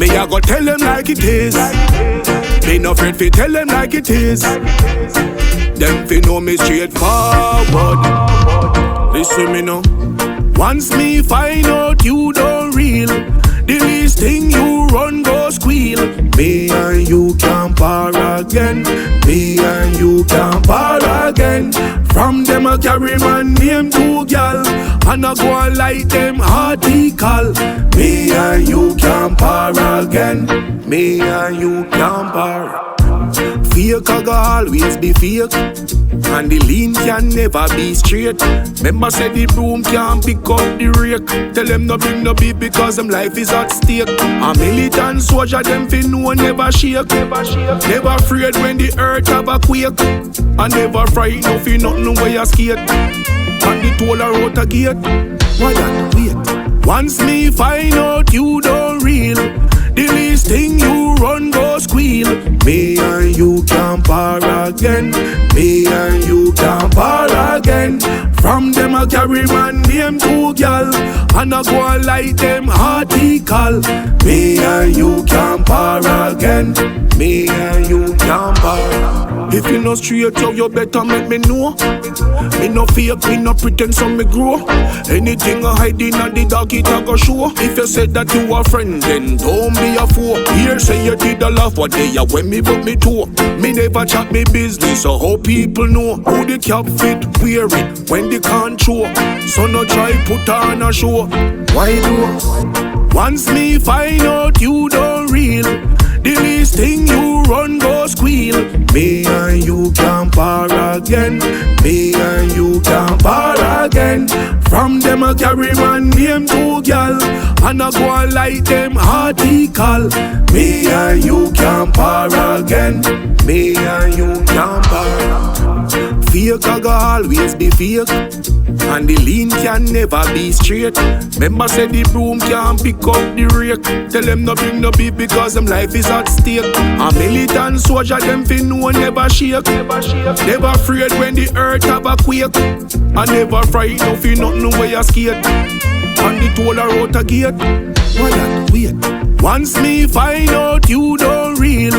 Me I go tell them like it is. Me no afraid fi tell them like it is. Them fi know me straightforward. Listen me now. Once me find out you don't real, the least thing you run go squeal. Me and you can't par again. Me and you can't par again. From them I carry my name to gal, and I go and like them article. Me and you can't par again. Me and you can't par. Fake I go always be fake, and the lean can never be straight. Remember said the broom can't pick up the rake. Tell them no bring no beef because them life is at stake. A militant soldier them fi know never shake. Never afraid when the earth have a quake, and never frightened no fi nothing where you skate. And the toll a out a gate. Why that wait? Once me find out you don't real, the least thing you run go squeal. Me and you can't par again. Me and you can't par again. From them I carry my name to gal, and I go and like them article. Me and you can't par again. Me and you can't par. If you no straight up, you better make me know. Me no fake, me no pretend so me grow. Anything I hide in the dark, it a go show. If you said that you a friend, then don't be a fool. Here say you did a laugh what day when me put me to. Me never chat me business, so how people know who the cap fit, wear it when they can't show. So no try put on a show. Why do? Once me find out you don't real, the least thing you run go squeal. Me and you can't par again. Me and you can't par again. From them I carry my name to gal, and I go and like them article. Me and you can't par again. Me and you can't par. Fake I go always be fake, and the lean can never be straight. Remember said the broom can't pick up the rake. Tell them no bring no beef because them life is at stake. A militant soldier them fi know never shake. Never afraid when the earth have a quake, and never frightened no fi nothing where you skate. And the toll a out a gate. Why that wait? Once me find out you don't real,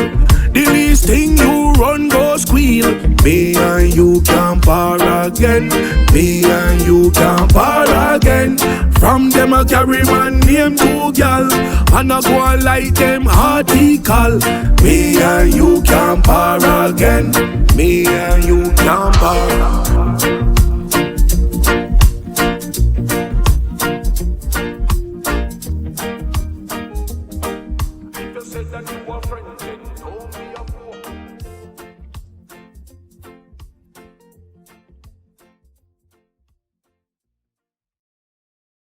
the least thing you run go squeal. Me and you can't par again. Me and you can't par again. From them I carry my name to gal, and I go and like them article. Me and you can't par again. Me and you can't par. If you said that you were friends, then don't be